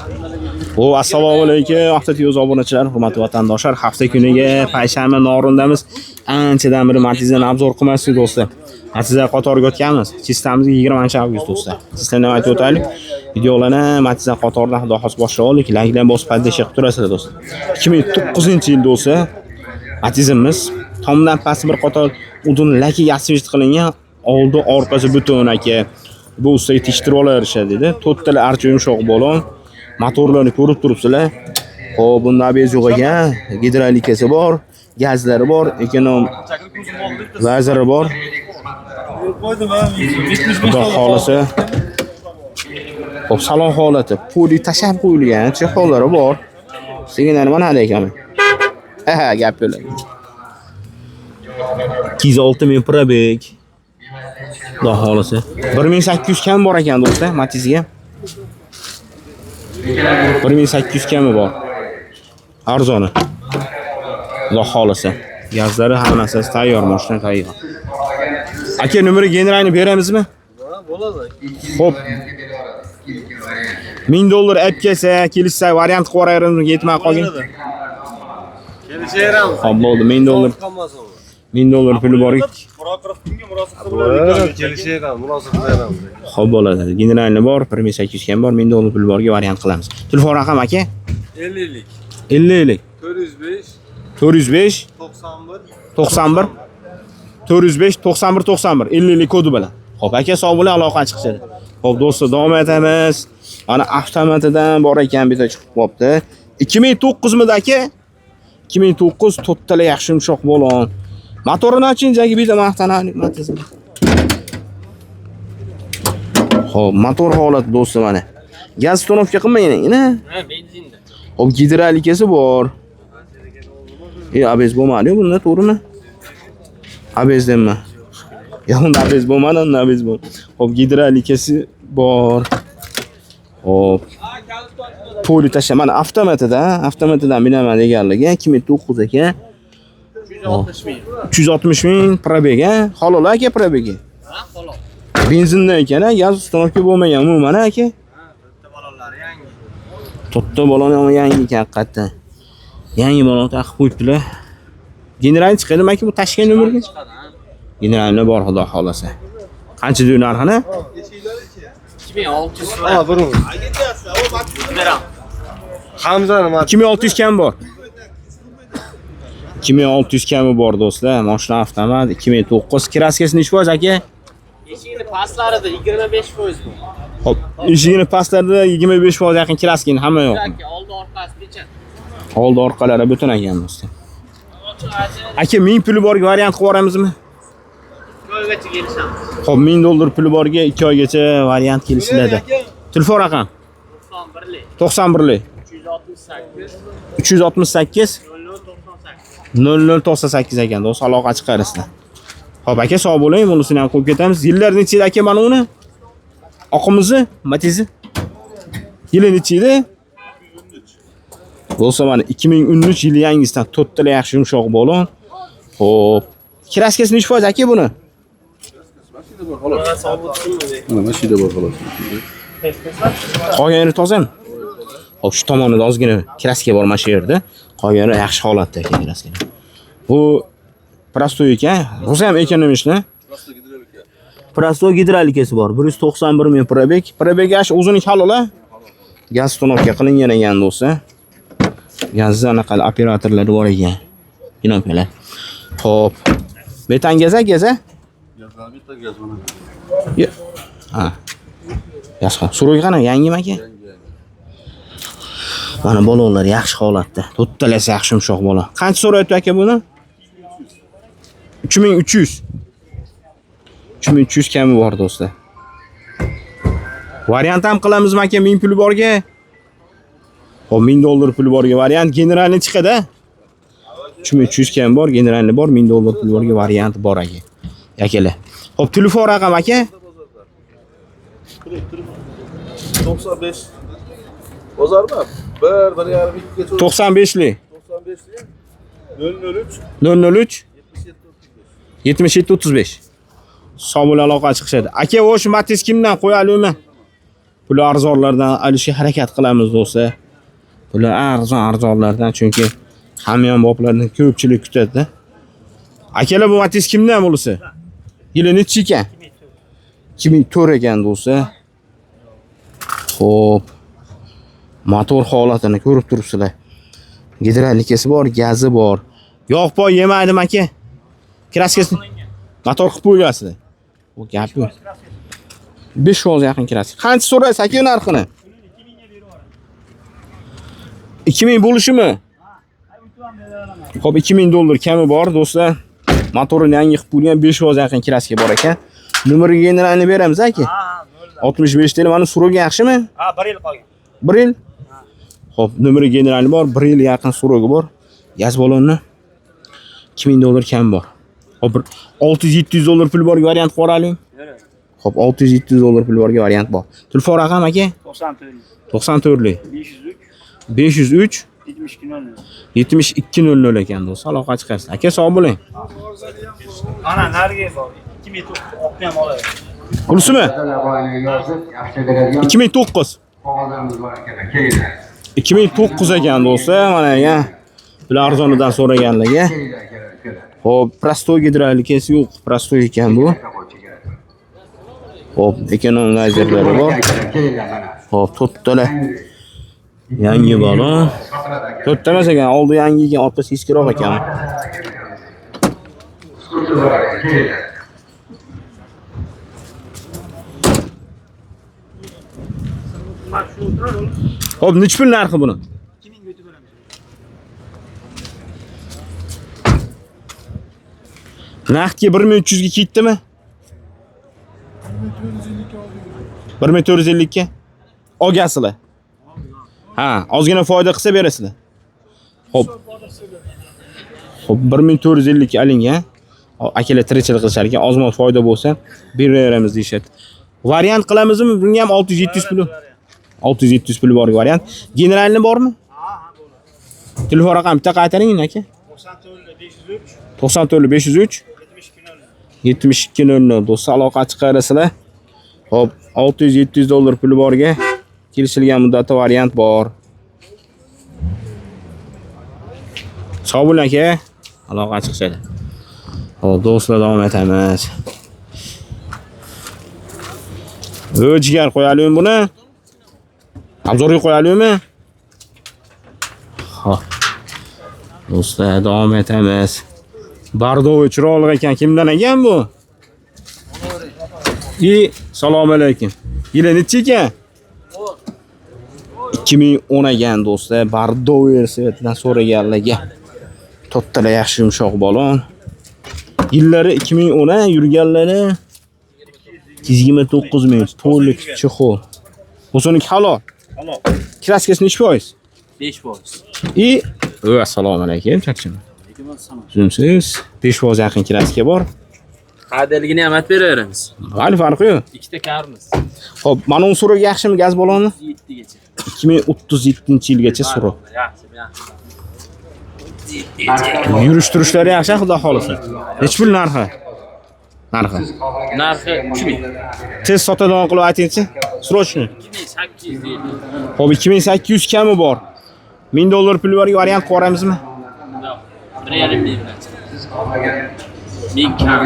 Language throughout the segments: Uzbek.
Assalomu alaykum, Avtotiyoz obunachilar, hurmatli vatandoshlar. Hafta kuniga payshanba Norundamiz. Anchadan beri Matiz'dan obzor qilmasdik do'stlar. Matiz'ga qatoriga o'tganmiz. Chistamiz 20-avgust do'stlar. Sizlarga aytib o'taylik. Videolarni Matiz'ga qatoridan xudo xos boshlab oldik. Lagdan bosib paddash qilib turasizlar do'stlar. 2009-yil do'stlar. Matiz'imiz tomdan past bir qator uzun laki yasvist qilingan, oldi orqasi butun aka. Bu ustiga tekshirib olarishadi dedi. To'rttala archa yumshoq bo'lon. Motorlarni ko'rib turibsizlar. Xo'p, bunda bez yo'q ekan, gidrolikasi bor, gazlari bor, ekonom vaziri bor. Xudo xolisa. Xo'p, salon holati, puli tashab qo'yilgan, chexollari bor. Signallar mana ekan. Ha, gap yo'q. 206 ming probeg. Xudo xolisa. 1800 kam bor ekan do'stlar, Matiz'ga. 1800 kami bor. Arzoni. Xudo xolisa. Gazlari hammasi tayyor, mashina tayyor. Aka, nomeri generalni beramizmi? Bo'ladi. Xo'p. $1000 olib kelsa, kelishsa variant qilib yuboraymiz, yetmay qolgan. Kelishayapmiz. Xo'p, bo'ldi, $1000. $1000 puli bor. Prokurorga murosa qilib kelishayapmiz, murosa qilamiz. Xo'p, bo'ladi. Generalni bor, 1800 kam bor, $1000 puli borga variant qilamiz. Telefon raqam aka? 50lik. 50lik. 405 405 91 405 91 91 50lik kodi bilan. Xo'p, aka sog' bo'ling, aloqa chiqishadi. Xo'p, do'stlar, davom etamiz. Mana avtomatidan bor ekan, bitta chiqib qopti. 2009 mi aka? 2009 to'rttala yaxshi yumshoq bo'lon. Motorini achinjagi bitta maqtanali Matiz. Xo'p, motor holati do'stlar mana. Gaz to'novka qilmayman, ha? Ha, benzinda. Xo'p, gidrolikasi bor. Abez bo'lmadi bunda, to'g'rimi? Abezdanmi? Ya unda abez bo'lmadi, unda abez bo'l. Xo'p, gidrolikasi bor. Xo'p. Poli tasha mana avtomatidan binaman deganligi 2009 ekan. 360 ming. 360 ming probeg, ha? Halol aka probegi. Ha, halol. Benzindan ekan, gaz uстановka bo'lmagan umuman aka. Ha, to'rtta balonlari yangi. To'rtta balon ham yangi ekan haqiqatdan. Yangi balon taqib qo'yibdilar. Generalni chiqadimi aka bu tashgan nomerga? Chiqadi, ha. Generalni bor xudo xolasa. Qancha deb narxini? 2600 so'm. Ha, birin. Beram. Hamzani 2600 kam bor. 2600 kami bor do'stlar. Mashina avtomat 2009. Kraskasi necha foiz aka? Eshigini pastlarida 25% bu. Hop, eshigini pastlarida 25% yaqin kraskini hamma yo'q. Oldi orqasi necha? Oldi orqalari butun ekan do'stlar. Aka, 1000 puli borga variant qilib yuboramizmi? 2 oygacha kelishamiz. Xo'p, $1000 puli borga 2 oygacha variant kelishiladi. Telefon raqam 91lik 368 0098 ekan do'stlar, aloqa chiqarasizlar. Xo'p aka, sog' bo'ling, bunisini ham qo'yib ketamiz. Yillar necha edi aka mana uni? Oqimizni, Matiz'i. Yili necha edi? Do'stlar, mana 2013 yili yangisidan to'rttala yaxshi yumshoq bo'lon. Xo'p, kraskasi necha foiz aka buni? Mashina bor xolos. Qolgani tozami? Xo'p, shu tomonida ozgina kraska bor mana shu yerda. Qolgani yaxshi holatda ekan kraska. Bu prostoy ekan. O'zi ham ekonomishni. Prostoy gidrolikasi bor. 191 ming probeg. Probeg yash o'zining halol-a? Gaz to'novka qilingan ekan do'stlar. Gazda anaqa operatorlar bor ekan. Binokalar. Xo'p. Metan gaza? Gazlar bitta gaz mana. Ha. Yaxshi. Suruy qana yangimi aka? Mana balonlar yaxshi holatda. To'rtalasi yaxshi yumshoq balon. Qancha so'rayapti aka buni? 3300. 3300 kami bor do'stlar. Variant ham qilamizmi aka 1000 puli borga? Xo'p, $1000 puli borga variant generalni chiqadi. 3300 kam bor, generalni bor, $1000 puli borga variant bor aka. Akalar. Xo'p, telefon raqam aka? 95. Bozorda 1.5 95lik. 003 003 77 35. Sog' bo'ling, aloqa chiqishadi. Aka, o'sha Matiz kimdan qo'yalimi? Puli arzonlardan olishga harakat qilamiz do'stlar. Puli arzonlardan, chunki hamyon boblardan ko'pchilik kutadi. Akalar, bu Matiz kimdan bo'lsa? Yili nechi ekan? 2004 ekan do'stlar. Xo'p. Motor holatini ko'rib turibsizlar. Gidrolikasi bor, gazi bor. Yog'poy yemaydim aka. Kraskasini motor qilib qo'yasizlar. Bu gap yo'q. 500 yaqin kraska. Qancha so'raysiz aka narxini? 2000 bo'lishimi? Xo'p, $2000 kami bor do'stlar. Motorini yangi qilib qo'ygan 500 yaqin kraska bor ekan. Nomeriga generalni beramiz aka. 65 TL. Mana surogi yaxshimi? Ha, 1 yil qolgan. 1 yil. Xo'p, nomeri generali bor, 1 yil yaqin surogi bor. Gaz balonni $2000 kam bor. Xo'p, $600-700 pul borga variant qo'raling. Xo'p, $600-700 pul borga variant bor. Telefon raqam aka? 94. 503 7200 ekan do'st. Aloqa chiqarsiz. Aka, sog' bo'ling. Ana nariga bor. 2009 olib ham oladi. Pulisimi? 2009. 2009 ekan do'stlar, mana ya. Bular arzonidan so'raganlarga. Xo'p, prostoy gidrolikasi yo'q, prostoy ekan bu. Xo'p, ekonom lazerlari bor. Xo'p, to'rttala yangi balon. To'rtta emas ekan, oldi yangi ekan, orqasi eskiroq ekan. Xo'p, necha pul narxi buni? 2000 ga o'tib beramiz. Naqdga 1300 ga ketdimi? 1450 ga. Olgasizlar. Ha, ozgina foyda qilsa berasizlar. Xo'p. Xo'p, 1450 ga oling, ha. Akalar tirikchilik qilishar ekan, ozmoq foyda bo'lsa beraveramiz deyshadi. Variant qilamizmi? Bunga ham 600-700 pul. 600-700 pul bor variant. Generalni bormi? Ha, bo'ladi. Telefon raqamni bitta qaytaring aka. 94 503 7200 do'stlar, aloqa chiqarasizlar. Xo'p, $600-700 puli borga kelishilgan muddatda variant bor. Sog' bo'ling aka. Aloqa chiqishadi. Xo'p, do'stlar, davom etamiz. O'jigar qo'yalim buni. Obzorga qo'yalimmi? Xo'p. Do'stlar, davom etamiz. Bardovi chiroqli ekan. Kimdan ekan bu? Assalomu alaykum. Yili necha ekan? 2010 ekan do'stlar. Bardovi versiyasidan so'raganlarga. To'rttala yaxshi yumshoq balon. Yillari 2010, yurganlari 229 ming. To'liq chexol. O'soniki halol. Halol. Kraskasi necha foiz? 5%. Assalomu alaykum, chaqchim. Sizsiz 5% yaqin kraska bor. Qadaligini ham aytib beraveramiz. Hali farqi yo'q. Ikkita karmiz. Xo'p, mana uni so'roq yaxshimi gaz baloni? 7 gacha. 2037-yilgacha so'roq. Yaxshi. Yurish turishlari yaxshi, xudo xolasa. Nech pul narxi? Narxi 3000. Tez sotadigan qilib aytingchi. Srochni. 2800. Xo'p, 2800 kami bor. $1000 pul bor, variant qo'ramizmi? Yo'q. 1.5 ming. 1000 kam.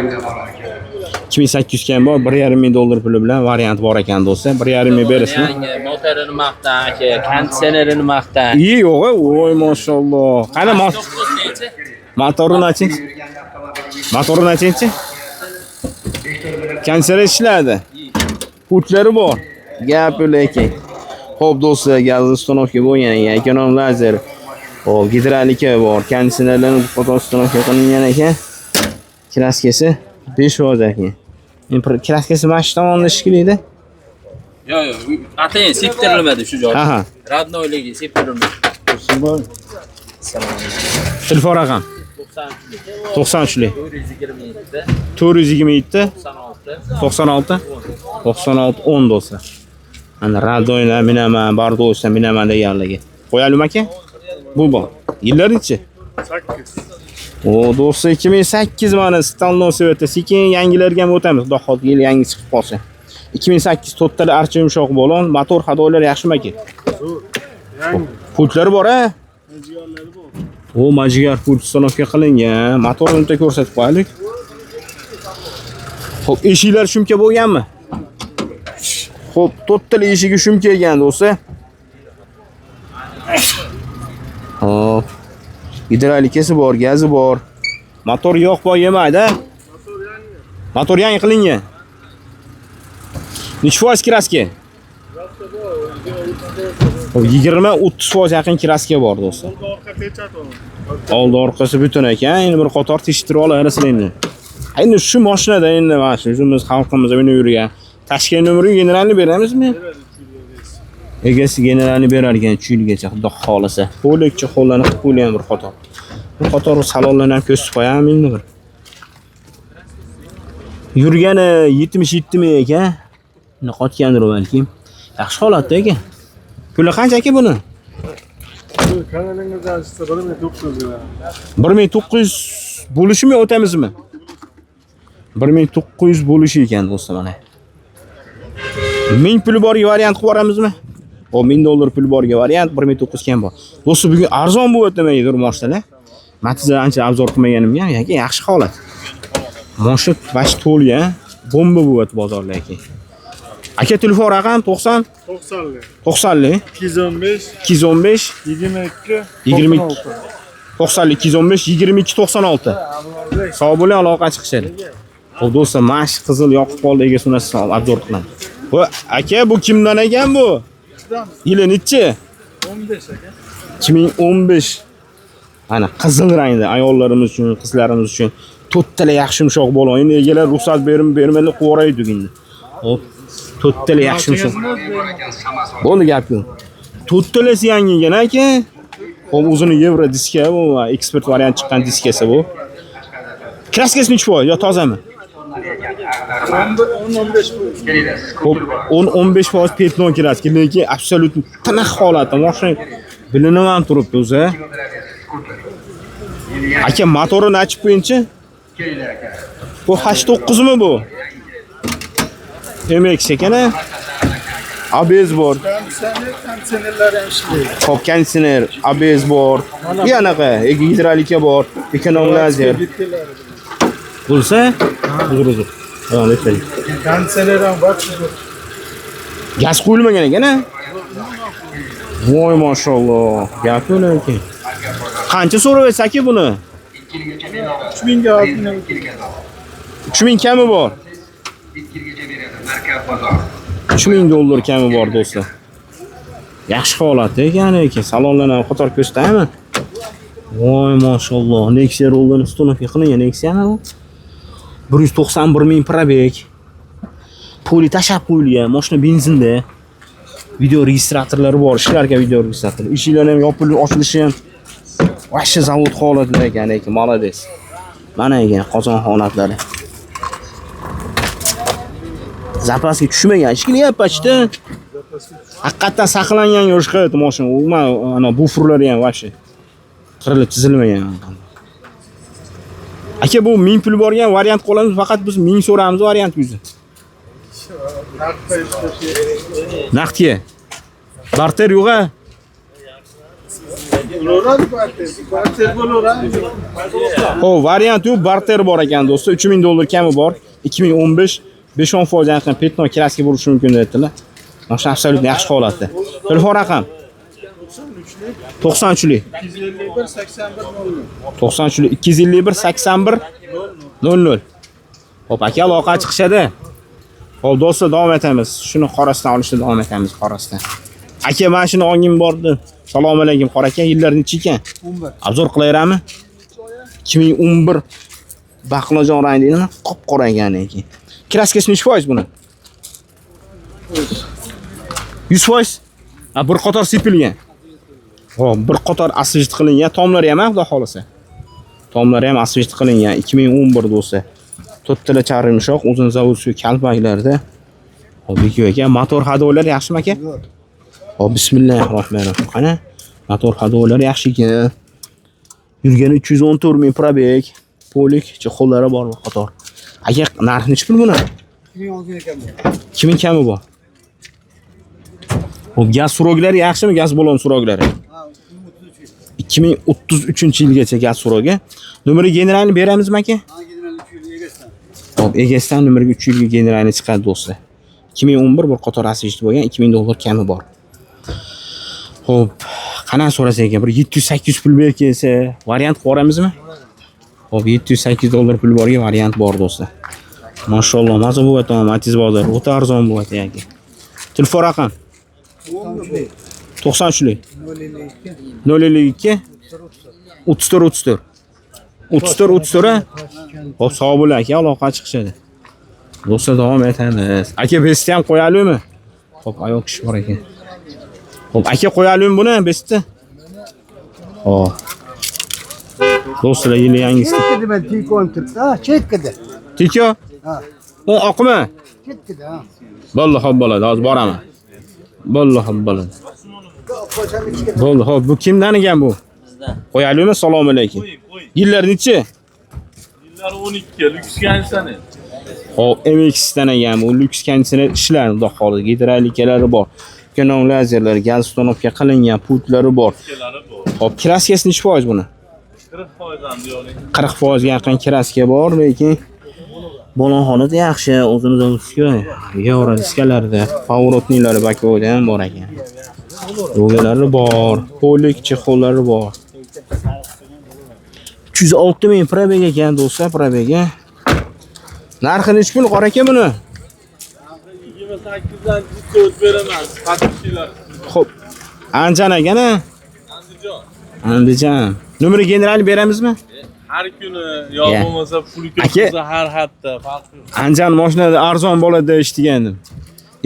2800 kam bor, $1.5 puli bilan variant bor ekan do'stlar. 1.5 ming berasizmi? Yangi motorini maqtan aka, konditsionerini maqtan. Yo'q, voy mashalloh. Qani motorini oching. Motorini oching-chi. Konditsioner ishladi. Putlari bor. Gap ekan. Xo'p do'stlar, gaz uстановка bo'lgan ekan, ekonom lazer. Xo'p, gidrolika bor, konditsionerlarni foto uстановка qilingan ekan. Kraskasi 500 ekan. Kraskasi mana shu tomonda ishlaydi. Yo'q, atayin septirilmadi shu joyda. Aha. Radnoyligi septirilmadi. Telefon raqam 93lik 427 427 96 10 do'stlar. Ana radnoylar minaman, bardoslar minaman deganlarga. Qo'yalim aka? Bu bor. Yillarichi? 8. O, do'stlar 2008 mana Stanlov Sveta sekin yangilarga ham o'tamiz. Xudo xohlasa yil yangi chiqib qolsa. 2008 to'rttali archa yumshoq bo'lon, motor hadolar yaxshimi aka? Pultlari bor a? O, majigar pult stanovka qilingan. Motorni bitta ko'rsatib qo'yaylik. Xo'p, eshiklar shumka bo'lganmi? Xo'p, to'rttali eshigi shumka ekan do'stlar. Hop. Gidrolikasi bor, gazi bor. Motor yo'q boy yemaydi. Motor yangi qilingan. Necha foiz kraska? 20-30% yaqin kraska bor do'stlar. Oldi orqasi butun ekan. Endi bir qator tekshirib olasiz endi. Endi shu mashinada endi mana shu o'zimiz xalqimiz bilan yurgan. Tashkent nomeri generalni beramizmi? Egasi generalni berar ekan 3 yilgacha, xudo xolasa. Po'likcha qo'llanib qilib qo'ygan bir qator. Bir qator salonlarni ham ko'rsatib qo'yam endi bir. Yurgani 77 ming ekan. Qotgandir balki. Yaxshi holatda ekan. Puli qancha aka buni? Kanalingizda aytsa 1900 lira. 1900 bo'lishimi o'tamizmi? 1900 bo'lishi ekan do'stlar mana. 1000 puli borga variant qilib yuboramizmi? O $1000 puli borga variant 1900 kam bor. Do'stlar bugun arzon bo'lyapti menga mashinalar. Matizda ancha obzor qilmaganim ham, yoki yaxshi holat. Mashina bash to'lgan, bomba bo'lyapti bozorlar aka. Aka telefon raqam 90 90lik 215 215 22 22 90 215 22 96. Sog' bo'ling, aloqa chiqishadi. Xo'p do'stlar, mash qizil yoqib qoldi, ega sunasi obzor qilaman. Voy, aka bu kimdan ekan bu? Yili nechi? 15 aka. 2015. Ana qizil rangda ayollarimiz uchun, qizlarimiz uchun to'rttala yaxshi yumshoq bo'lon. Endi egalar ruxsat bermadi, qo'raydi endi. Xo'p, to'rttala yaxshi yumshoq. Bo'ldi gap yo'q. To'rttalasi yangi ekan aka. Xo'p, o'zini Euro diska bu, ekspert variant chiqqan diskasi bu. Kraskasi nechi foiz yo tozami? 10-15 Xo'p, 10-15% petno kraska, lekin absolut tiniq holatda mashina bilinib ham turibdi o'zi. Aka motorini ochib qo'yingchi. Bu 89 mi bu? MX ekan. ABS bor. Konditsionerlar ham ishlaydi. Xo'p, konditsioner, ABS bor. Bu anaqa, gidrolika bor, ekonom lazer. Bo'lsa, uzr. Ha, lekin. Konditsioner ham bor. Gaz qo'yilmagan ekan-a? Voy, mashalloh. Gap yo'q ekan. Qancha so'raysiz aka buni? 3000 ga oldim. 3000 kami bor. $3000 kami bor do'stlar. Yaxshi holatda ekan aka. Salonlarni ham qator ko'rsataymi? Voy, mashalloh. Nexia roldan ustunovka qilingan Nexia'mi bu? 191 ming probeg. Poli tashab qo'yilgan, mashina benzinda. Video registratorlari bor, ishlarga video registrator. Eshiklar ham yopilib, ochilishi ham vahshiy zavod holatida ekan, молодец. Mana ekan qozon holatlari. Zapaska tushmagan, ishkilyapti. Haqiqatan saqlangan yo'shqat mashina. Ana bufurlari ham vahshiy. Qirilib chizilmagan. Aka bu 1000 pul borgan variant qolamiz, faqat biz 1000 so'ramiz variant yuzi. Naqdga. Barter yo'q-a? Barter bo'laveradi. Xo'p, variant yo'q, barter bor ekan do'stlar. $3000 kami bor. 2015 5-10% yaqin petno kraska bo'lishi mumkin dedilar. Mashina absolut yaxshi holatda. Telefon raqam 93lik 251 81 00. 93lik 251 81 00. Xo'p, aka aloqa chiqishadi. Xo'p, do'stlar davom etamiz. Shuni qorasidan olishda davom etamiz qorasidan. Aka, mana shuni olgim bordi. Assalomu alaykum qora aka, yillar necha ekan? 11. Obzor qilaverami? 2011 baqlajon rangdagini qop-qora ekan ekan. Kraskasi necha foiz buni? 100%. Bir qator sepilgan. Xo'p, bir qator asvejt qilingan, tomlari ham xudo xolasa. Tomlari ham asvejt qilingan 2011 do'stlar. To'rttala charimshoq, uzun zavod shu kalpaklarda. Xo'p, aka, motor hadolar yaxshimi aka? Xo'p, bismillahirrohmanirrohim. Qani? Motor hadolar yaxshi ekan. Yurgani 314 ming probeg. Polik, qo'llari bor qator. Aka, narxi nechi pul buni? 2000 kami bor. Hop, gaz suroglari yaxshimi? Gaz balon suroglari. 2033-yilgacha gaz surogi. Nomeri generalni beramizmi aka? Hop, egasidan nomeriga 3 yilga generalni chiqadi do'stlar. 2011 bir qator asishti bo'lgan, $2000 kami bor. Hop, qanaqa so'rasa ekan, bir 700-800 pul berib kelsa, variant qo'ramizmi? Hop, $700-800 pul borga variant bor do'stlar. Mashalloh, mazza bo'lyapti, Matiz bozor. O'ta arzon bo'lyapti aka. Telefon raqam 93lik 052 34 34. Hop, sog' bo'ling aka, aloqa chiqishadi. Do'stlar, davom etamiz. Aka, besni ham qo'yalimi? Hop, ayoq kishi bor ekan. Hop, aka qo'yalimi buni besni? Hop. Do'stlar, yili yangisi. Ben tikon turibdi. Ha, chetkada. Tiko? Ha. O oqmi? Chetkada, ha. Bo'ldi, hop bo'ladi. Hozir boraman. Bo'ldi, hop bo'ladi. Bo'ldi, hop. Bu kimdan ekan bu? Bizdan. Qo'yalimi? Assalomu alaykum. Yillar nechi? Yillar 12, lyuks kansani. Hop, MX dan ekan bu lyuks konditsioner ishlari, xudo xolisi, gidrolikalari bor. Canon lazerlar, gaz uстановка qilingan pultlari bor. Hop, kraskasi necha foiz buni? 40% ham diyoring. 40% ga yaqin kraska bor, lekin balon holati yaxshi, o'zimiz o'zimizga Euro diskalarda, pоворотнийлari bakovda ham bor ekan. Ro'galari bor, polik chexollari bor. 306 ming probega ekan do'stlar, probega. Narxi necha pul qor aka buni? 28 dan discount beraman. Qatnashchilar. Xo'p, Anjan ekan-a? Andijon. Andijon. Nomeri generalni beramizmi? Har kuni yo bo'lmasa pul Aka. ko'psa har hafta farqi yo'q. Anjan mashinada arzon bo'ladi eshitgandim.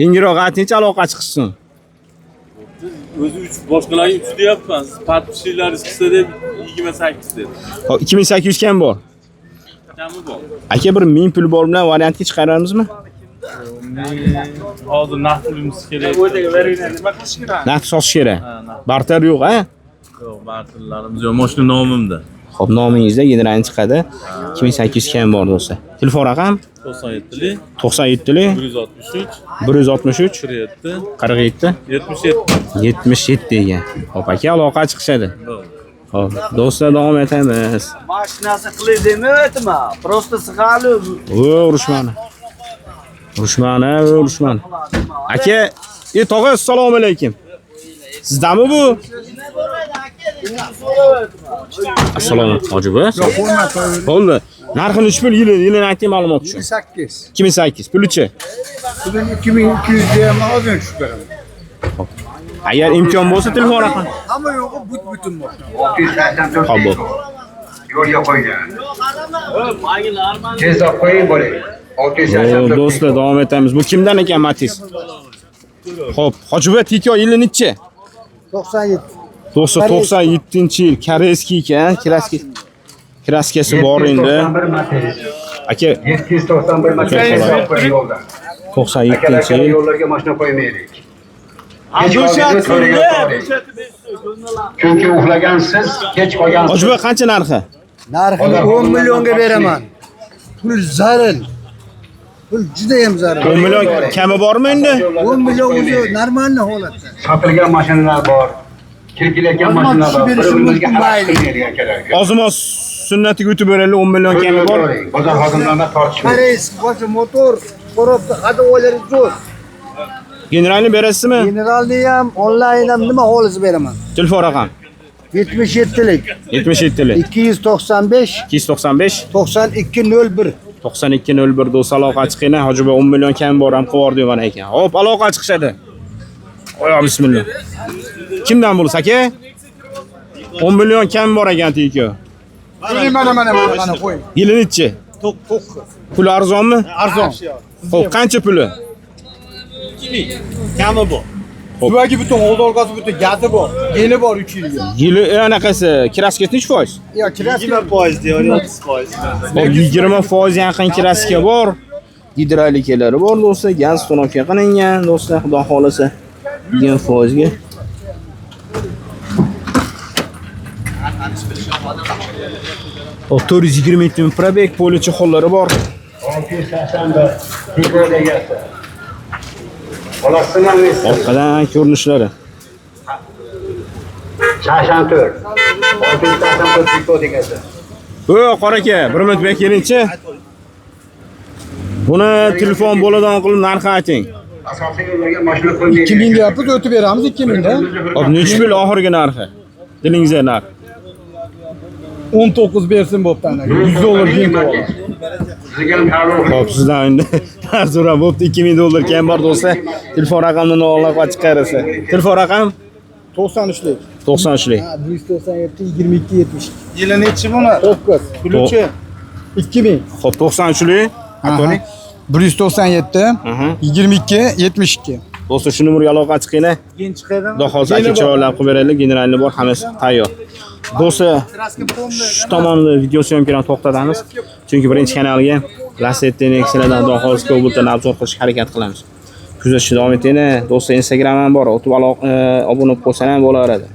Yengilroq necha aloqa chiqsin? O'zi 3 boshqalarga 3 deyapman. Siz patishlarni chiqsa deb 28 dedi. Hop, 2800 kam bor. Kami bor. Aka, bir 1000 pul bor bilan variantga chiqaramizmi? Hozir naqd pulimiz kerak. Nima qilish kerak? Naqd sotish kerak. Ha, naqd. Barter yo'q, ha? Yo'q, barterlarimiz yo'q. Mashina nomimda. Xo'p, nomingizda generalni chiqadi. 2800 kam bor do'stlar. Telefon raqam 97lik 97lik 163 163 47 47 77. 77 ekan. Xo'p, aka, aloqa chiqishadi. Xo'p, do'stlar, davom etamiz. Mashinasi qilidimi, aytma. Prosta sig'ali. Urushmani. Urushmani. Aka, tog'a, assalomu alaykum. Sizdanmi bu? Assalomu hojiba. Bo'ldi. Narxi necha pul yilini ayting ma'lumot uchun. 28. 2800 pulichi. Bugun 2200 ga mag'azin tushib beraman. Agar imkon bo'lsa telefon raqam. Hamma yo'g'i butun bor. Xo'p, bo'ldi. Yo'lga qo'ygan. Tezda qo'ying bo'ling. Do'stlar, davom etamiz. Bu kimdan ekan Matiz? Xo'p, hojiba Tiko yili nechi? 97. 97-yil koreyskiy ekan, kraskasi bor endi. Aka, 791 mashina yo'lda. 97-yil. Yo'llarga mashina qo'ymaylik. Chunki uxlagansiz, kech qolgansiz. Hojiba qancha narxi? Narxini 10 millionga beraman. Pul zarin. Pul juda ham zarin. 10 million kami bormi endi? 10 million o'zi normalni holatda. Sotilgan mashinalar bor. Kirkilayotgan mashinalar bor. Bir-birimizga xalaqit qilmaydigan kerak. Ozmoz sunnatiga o'tib beraylik, 10 million kami bor. Bozor xodimlarida tortishmaydi. Koreys boshi motor, korobda hadovolari zo'r. Generalni berasizmi? Generalni ham, onlayn ham nima holisi beraman. Telefon raqam 77lik 77lik 295 295 9201. 9201 do'st, aloqa chiqinglar. Hojiba 10 million kam bor ham qilib degan ekan. Hop, aloqa chiqishadi. Oyo, bismillah. Kimdan bo'lsa aka? 10 million kam bor ekan Tiko. Mana qo'y. Yili nechi? Pul arzonmi? Arzon. Xo'p, qancha puli? Kami bor. Buagi butun oldolg'asi butun gazi bor. Yeni bor 3 yilga. Yili anaqasi kraska nechi foiz? Yo, kraska 20% diyor, 30%. Hop, 20% yaqin kraska bor. Gidrolikalari bor do'stlar, gaz uстановка qilingan do'stlar, xudo xolasa 20% ga. Hop, 420 ming probeg, polichi hollari bor. 681 Tiko egasi. Olasizmi siz? Orqadan ko'rinishlari. 84 684 Tiko egasi. O, qora aka, bir minut bek kelingchi. Buni telefon bo'ladigan qilib narxi ayting. Asosiy yo'llarga mashina qo'ymaydi. 2000 deyapmiz, o'tib beramiz 2000 da. Hop, necha pul oxirgi narxi? Dilingizda narx. 19 bersin bo'pti ana. 100 dollar keyin qo'yamiz. Sizga ham ta'lim. Hop, sizdan endi so'rab bo'pti 2000 dollar keyin bor do'stlar. Telefon raqamini olib chiqarasa. Telefon raqam 93lik. 93lik. 197 22 70. Yili nechi buni? 9. Puluchi? 2000. Hop, 93lik. Aytaylik. 197 22 72. Do'stlar, shu nomerga aloqa chiqinglar. Keyin chiqadimi? Xudo xohlasa aka chiroyli qilib beraylik. Generalni bor, hammasi tayyor. Do'stlar, shu tomonda video syomkani to'xtatamiz. Chunki birinchi kanalga Lacetti Nexia'dan Xudo xohlasa Cobalt obzor qilishga harakat qilamiz. Kuzatishni davom etinglar. Do'stlar, Instagram ham bor. O'tib obuna bo'lib qo'ysangiz bo'laveradi.